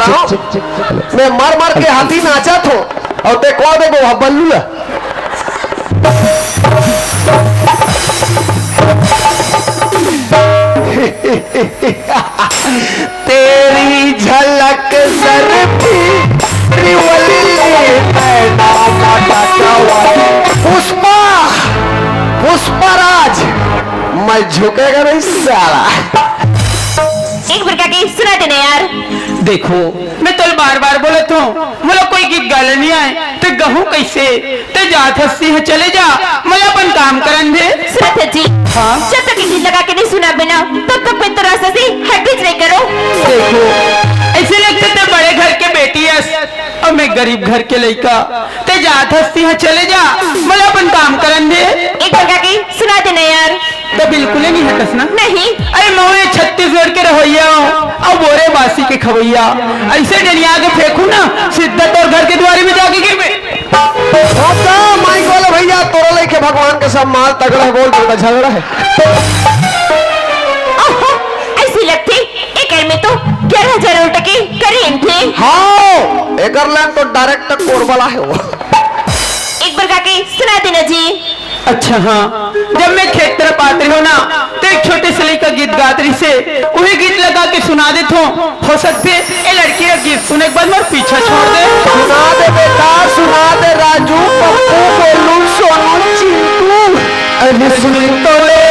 मैं मर मर के हाथी नाचा थो और देखो देखो बल्लू है। तेरी झलक सर पुष्पा पुष्पराज मैं झुकेगा नहीं साला। एक बार क्या की सुना देना यार। देखो मैं तो बार बार बोले तो मला कोई गीत गाले नहीं आए तो गहू कैसे ते जात हस्ती है चले जा मला अपन काम करन दे। सुरत जी हाँ? जब तक गीत लगा के नहीं सुना बिना तब तक मैं तो रास्ते से हट नहीं करो। देखो ऐसे लगते थे बड़े घर के बेटी है और मैं गरीब घर के लड़का ते जात हस्ती है चले जा मला अपन काम करन दे। एक बार क्या की सुना देना यार। तो बिल्कुल ही नहीं हटस ना। नहीं अरे मैं छत्तीसगढ़ के रहोइया और बोरे बासी के खवैया ऐसे डनिया के फेंकू ना सिद्धत और घर के द्वारे में जाके गिर में। माइक वाला भैया तोरा लेके भगवान के सब माल तगड़ा बोल बेटा झगड़ा है। ऐसी लगती एक में तो 11,000 टके करें थे। हाँ एकर लाइन तो डायरेक्ट कोरबला है वो। एक बार की सुना देना जी। अच्छा हाँ जब मैं खेत तरफ आती हूँ ना तो एक छोटे से लड़का गीत गात्री से वही गीत लगा के सुना देता हूँ। हो सकते ये लड़की का गीत सुने के बाद मैं पीछा छोड़ दे। सुना दे बेटा सुना दे राजू पप्पू गोलू सोनू चिंटू अरे सुन तो ले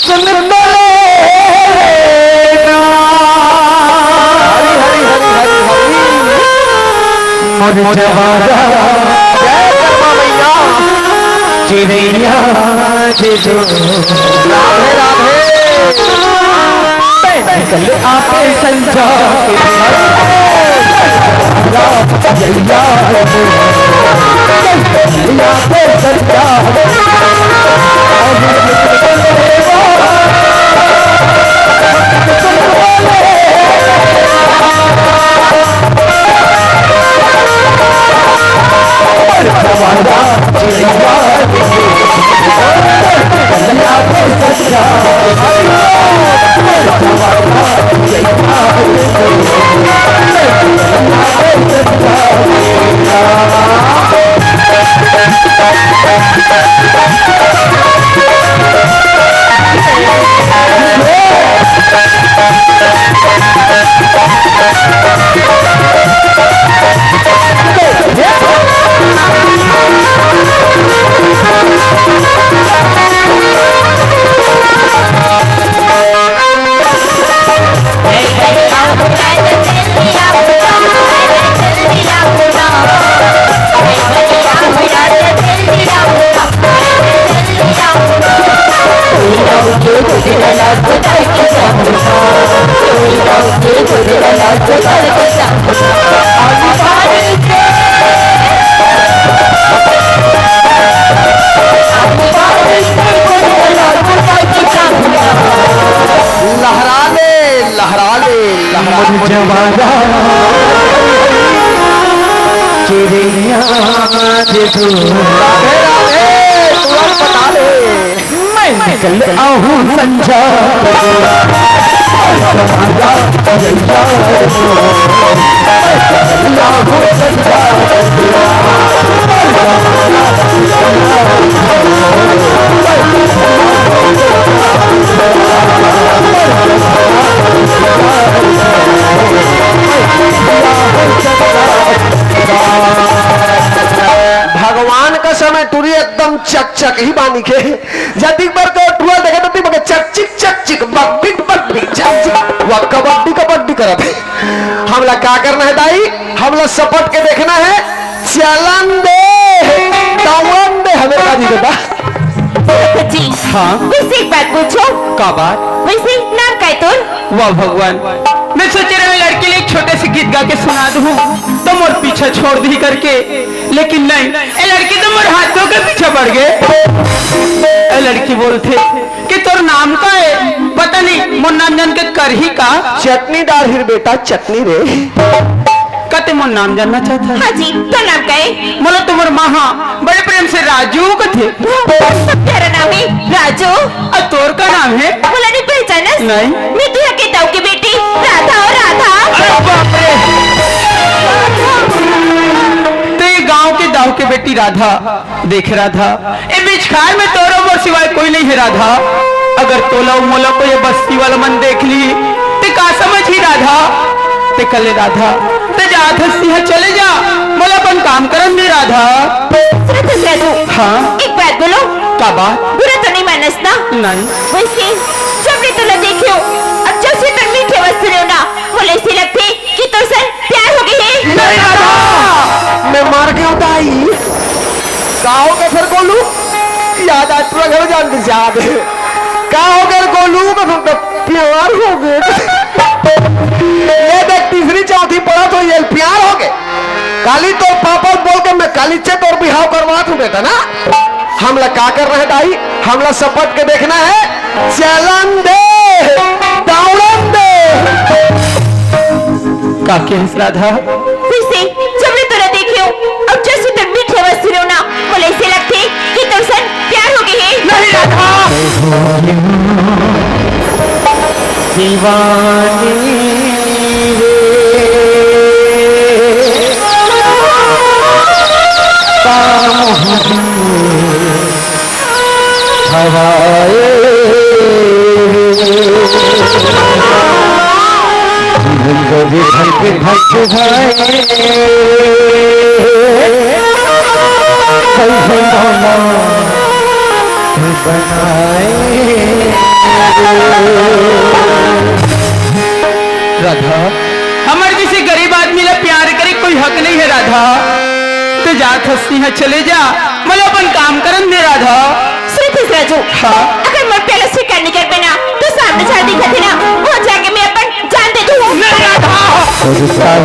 सुन तो ले जवारा जय कर्मा मैया चिड़ैया जो राधे राधे कल आपे संजा चिड़िया बता ले मैं निकल आहू संजा भगवान का समय टूरी एकदम चक चक ही बानी के जति पर को टूर देखे तो मगे चक चिक बकबिक बकबिक चक चिक वो कबड्डी कबड्डी करत है। हमला क्या करना है दाई हमला सपट के देखना है चलन दे तवन दे हमें का जी बेटा। जी हाँ वैसे एक बात पूछो। का बात? वैसे नाम क्या है तुम? वाह भगवान मैं सोच रहा हूँ लड़के लिए एक छोटे से गीत गा के सुना दूँ तो मोर पीछा छोड़ दी करके लेकिन नहीं ये लड़की तो मोर हाथों के पीछे पड़ गए। लड़की बोलते कि तोर नाम का है पता नहीं मोर नाम जान के कर ही का चटनी डाल हिर बेटा चटनी रे का ते मोर नाम जानना चाहता है? हाँ जी, तो नाम का है? मोला तुम्हार महा बड़े प्रेम से राजू कथे। तेरा नाम है राजू? और तोर का नाम है? बोला नहीं पहचाना? नहीं। मैं तुझे के ताऊ की बेटी राधा और राधा। अरे बाप रे, तो ये गांव के दाऊ के बेटी राधा। देख राधा, ए बीच खार में तोरो मोर सिवाय कोई नहीं है राधा। अगर तोला मोला को ये बस्ती वाला मन देख ली ते का समझ ही राधा। ते कले राधा ते जात हस्ती है, चले जा मोला अपन काम करन दे राधा। राजू, हाँ एक बात बोलो। का बात? बुरा तो नहीं मानस ना? नहीं। वैसे सबने तो ना देखियो, अब जब से तुम मीठे वस्तु हो ना, बोले ऐसे लगते कि तो सर प्यार हो गई है। नहीं राधा, मैं मार के होता आई गाँव का फिर गोलू याद आज पूरा घर जान के याद है गाँव का गोलू का फिर प्यार हो गए। ये देख तीसरी चौथी पढ़ा तो ये प्यार हो गए। काली तो पापा बोल के मैं काली चेत और बिहाव करवा तू बेटा ना। हमला का कर रहे दाई, हमला सपट के देखना है। चलन दे दौड़न दे का के राधा? वैसे जब ने तोरा देखियो, अब जैसे तुम मीठे वस्तु हो ना, बोले ऐसे लगते कि तो सर प्यार हो गई है। नहीं राधा, दीवानी हवाए जीवन को भी भटके भाए कैसे मौला बनाए। राधा, हमारे जैसे गरीब आदमी ला प्यार करे कोई हक नहीं है राधा। तो जात हस्ती है, चले जा मतलब अपन काम करन दे राधा। सिर्फ राजू, हाँ। अगर मैं पहले स्वीकार नहीं कर पाना तो सामने छाड़ दी थी ना, वो जाके मैं अपन जान दे दूँ।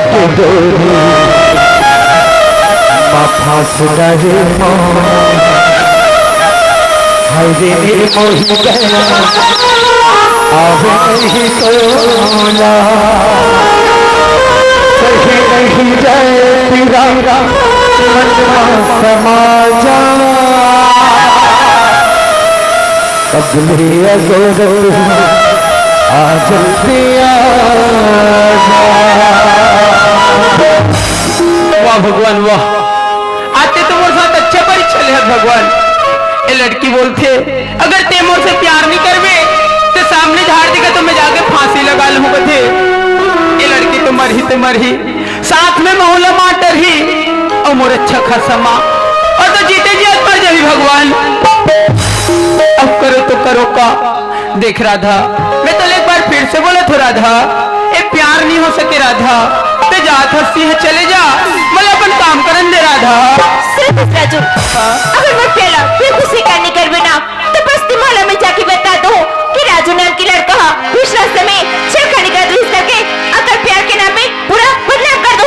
के डोरी माथा सुनाए हरे मोही गया आवे नहीं तोला सही नहीं जाए तेरा मनवा समाजा कबले अगोरो आज दिया। वाह भगवान वाह, आते तो मोर साथ अच्छा पर चले है भगवान। ये लड़की बोलते अगर ते मोर से प्यार नहीं करवे तो सामने झाड़ देगा तो मैं जाके फांसी लगा लूँ बथे। ये लड़की तो मर ही साथ में मोहल्ला माटर ही और मोर अच्छा खासा माँ और तो जीते जी आज मर जावी भगवान। अब करो तो करो का। देख राधा, मैं तो एक बार फिर से बोला था राधा, ये प्यार नहीं हो सके राधा। ते जात हस्ती है, चले जा मतलब अपन काम करन दे राधा। सिर्फ राजू, अगर मैं पहला फिर स्वीकार नहीं कर पाना तो बस तुम्हारा में जाके बता दो कि राजू नाम की लड़का इस रास्ते में छेड़खानी कर दूँ करके अगर प्यार के नाम में पूरा बदनाम कर दो।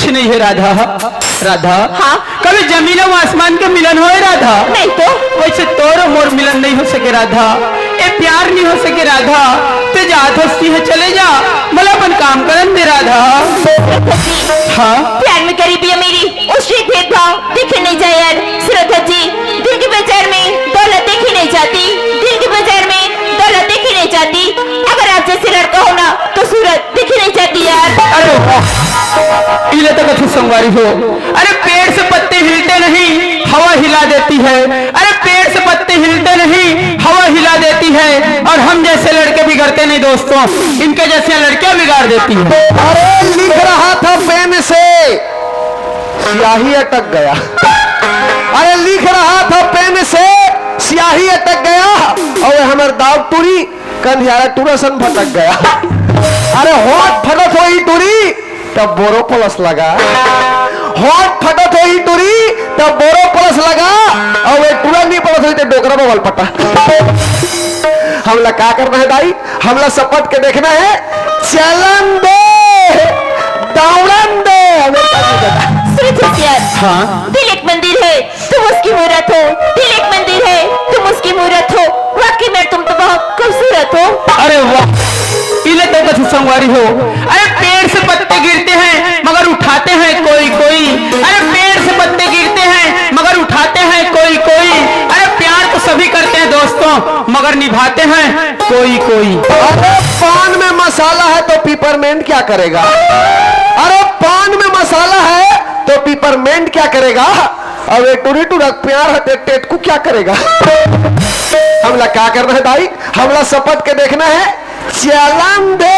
नहीं है राधा। राधा, हाँ? कभी जमीन और आसमान के मिलन हो राधा? नहीं तो वैसे तोर मोर मिलन नहीं हो सके राधा, ये प्यार नहीं हो सके राधा। ते जात हस्ती है, चले जा मतलब अपन काम करन दे राधा। हाँ? प्यार में गरीबी है मेरी, उससे भेदभाव देखे नहीं जाए यार। श्रद्धा जी, दिल के बाजार में दौलत देखी नहीं जाती, दिल के बाजार में दौलत देखी नहीं जाती। अगर आप जैसे लड़का हो ना तो सूरत देखी नहीं जाती यार। अरे संगवारी हो। अरे पेड़ से पत्ते हिलते नहीं, हवा हिला देती है। अरे पेड़ से पत्ते हिलते नहीं, हवा हिला देती है। और हम जैसे लड़के बिगड़ते नहीं दोस्तों, इनके जैसे लड़कियां बिगाड़ देती है। अरे लिख रहा था पेन से, स्याही अटक गया। अरे लिख रहा था पेन से, स्याही अटक गया। और हमारे दाव टूरी कंधियारा टूरसन भटक गया। अरे होठ फटत हो ही टूरी तब बोरो प्लस लगा। होठ फटत हो ही टूरी तब बोरो प्लस लगा। और वे टूरा नहीं प्लस हुई तो डोकरा बवल पटा। हमला क्या करना है दाई? हमला शपथ के देखना है। चलन दे दौड़न दे। हाँ? दिल एक मंदिर है, तुम उसकी मूरत हो। दिल एक मंदिर है, तुम उसकी मूरत हो। वाकई में तुम तो बहुत खूबसूरत हो। अरे वाह, इले तो बस संगवारी हो। अरे पेड़ से पत्ते गिरते हैं मगर उठाते हैं कोई कोई। अरे पेड़ से पत्ते गिरते हैं मगर उठाते हैं कोई कोई। अरे प्यार तो सभी करते हैं दोस्तों, मगर निभाते हैं कोई कोई। अरे पान में मसाला है तो पिपरमेंट क्या करेगा? अरे पान में मसाला है तो पिपरमेंट क्या करेगा? अब एक टूरी टूरा प्यार है टेट को क्या करेगा? हमला क्या करना है दाई? हमला शपथ के देखना है। चलन दे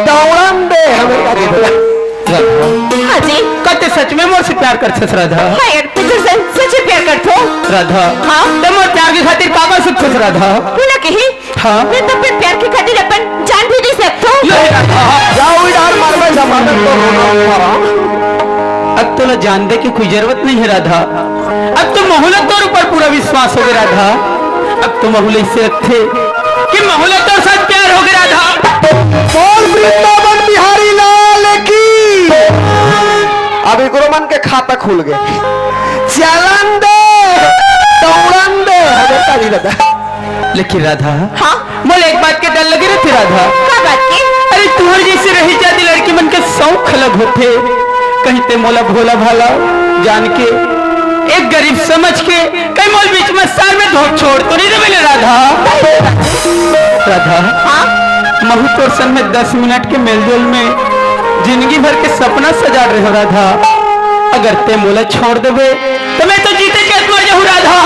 दौड़न दे। हमें क्या देना? हाँ जी। कते सच में मोर से प्यार करते राधा? हाँ यार, तुझे सच प्यार करते हो राधा। हाँ? तो मोर प्यार की खातिर काबा सकते राधा? बोला कहीं? हाँ? मैं तो अपने प्यार की खातिर अपन जान भी नहीं सकता। जाओ इधर मरवे जमाने तो अब तो न जानने की कोई जरूरत नहीं है राधा। अब तो मोहल्ला तौर पर पूरा विश्वास हो गया राधा। अब तो मोहल्ले से रखे कि मोहल्ला तौर साथ प्यार हो गया राधा। बोल वृंदावन बिहारी लाल की। अभी गुरुमन के खाता खुल गए। चलन दे दौड़न दे। हमें क्या नहीं रहता। लेकिन राधा, हाँ? मोल एक बात के डर लगी रहती राधा। क्या बात की? अरे तुम्हारी जैसे रही जाती लड़की मन के शौक अलग होते। कहीं ते मोला भोला भाला जान के, एक गरीब समझ के, कहीं मोल बीच में साल में धोख छोड़ तो नहीं मिले राधा। राधा, हाँ? महू तो सन में 10 मिनट के मेलजोल में जिंदगी भर के सपना सजा रहे हो राधा। अगर ते मोला छोड़ देवे तो मैं तो जीते के मर जाऊं राधा।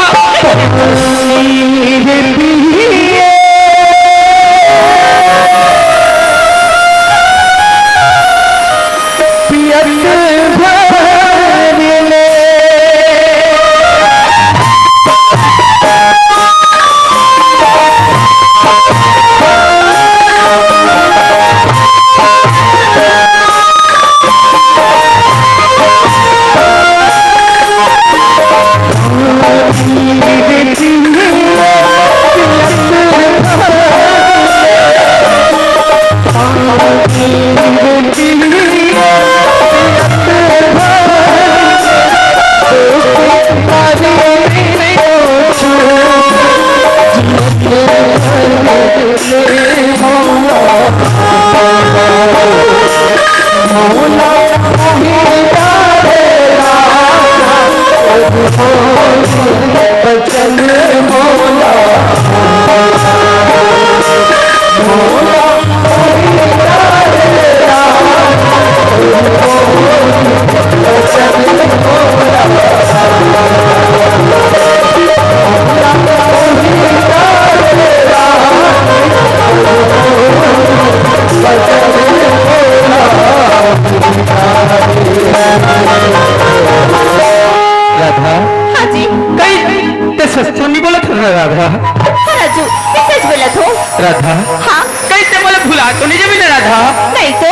राधा, हाँ? कैसे बोले भुला तो नहीं जमीन राधा? नहीं तो?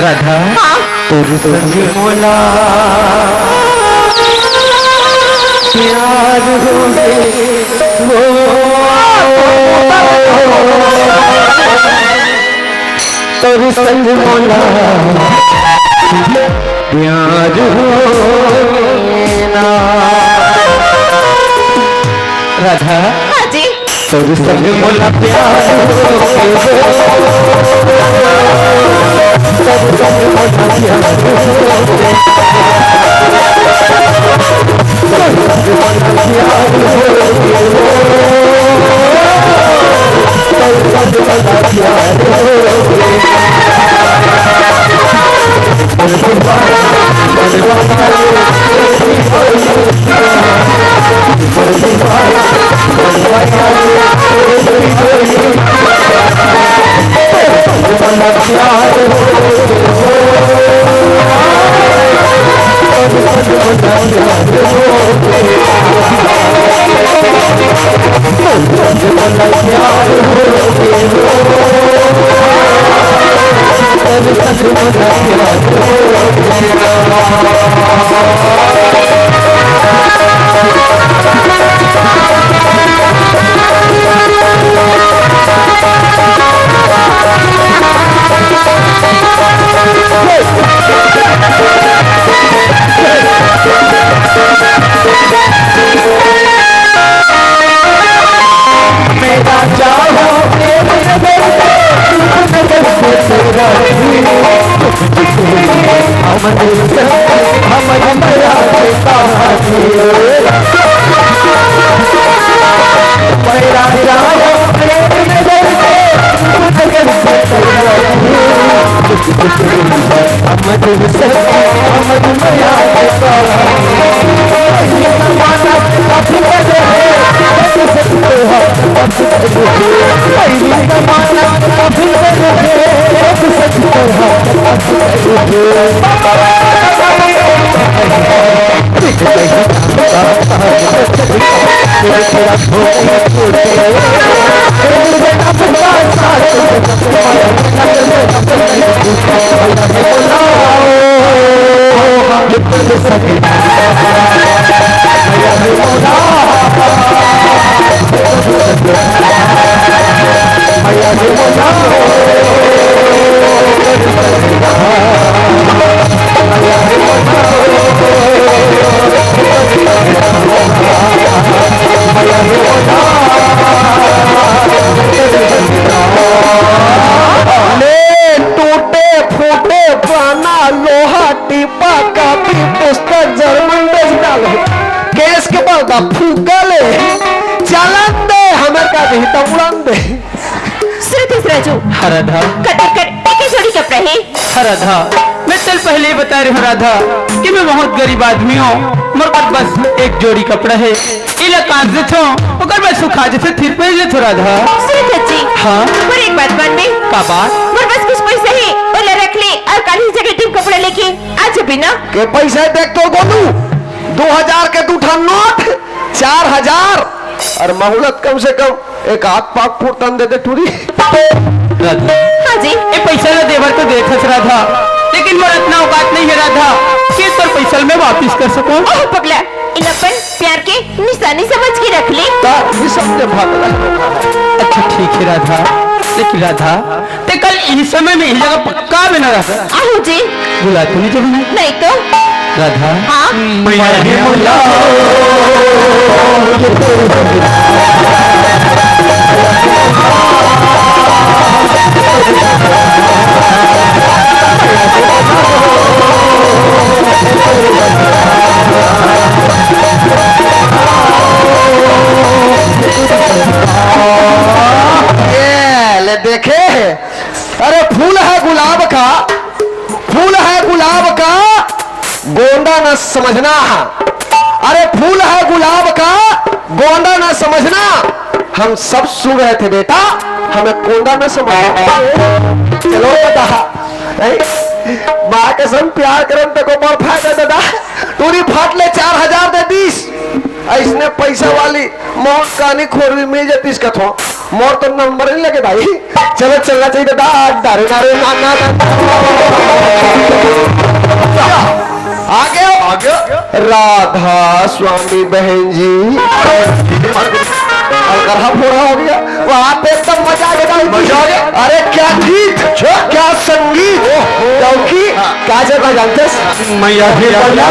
राधा, हाँ? तेरे संग मोला प्यार हो तेरे संग मोला प्यार हो राधा। हाँ जी। तेरे संग मोला प्यार हो फूकले चलन दे हमें का नहीं तो उड़न दे श्रुति राजू राधा कट कट एक ही जोड़ी कपड़े हैं राधा मैं कल पहले ही बता रही हूँ राधा कि मैं बहुत गरीब आदमी हूँ मेरे पास बस एक जोड़ी कपड़ा है इला कांच दे थो अगर मैं सुखा जैसे थिर पे ले थो राधा श्रुति जी हाँ पर एक बात मान में का बात मेरे पास कुछ पैसे है और ले रख ले और कल ही जगह टीम कपड़ा लेके आज बिना के पैसे देख तो गोलू 2000 के दूठा नोट 4000 और मोहलत कम से कम एक हाथ पाक फुटन दे दे टूरी राधा हाँ जी ये पैसा ना देवर तो देखस राधा लेकिन मेरा इतना औकात नहीं है राधा कि इस पर पैसा मैं वापस कर सकूं ओह पगला इन अपन प्यार के निशानी समझ के रख ले ये सब ने भागला अच्छा ठीक है राधा लेकिन राधा ते कल इस समय में इस जगह पक्का बना रहा आहू जी बुला तू नहीं जब नहीं तो राधा हाँ ले देखे अरे फूल है गुलाब का फूल है गुलाब का गोंडा न समझना अरे फूल है गुलाब का गोंडा न समझना हम सब सुन रहे थे बेटा हमें कोंडा न समझना चलो बेटा माँ के संग प्यार करम तक मर फायदा दादा टूरी फाट ले 4000 दे 20 ऐसने पैसा वाली मोर कानी खोर भी मिल जाती इसका थो मोर तो नंबर नहीं लगे भाई चलो चलना चाहिए दादा दारू दारू ना आगे आगे राधा स्वामी बहन जी अगर हम हो गया वहां पे एकदम मजा आ गया अरे क्या गीत क्या संगीत क्योंकि क्या जगह जानते मैया मैया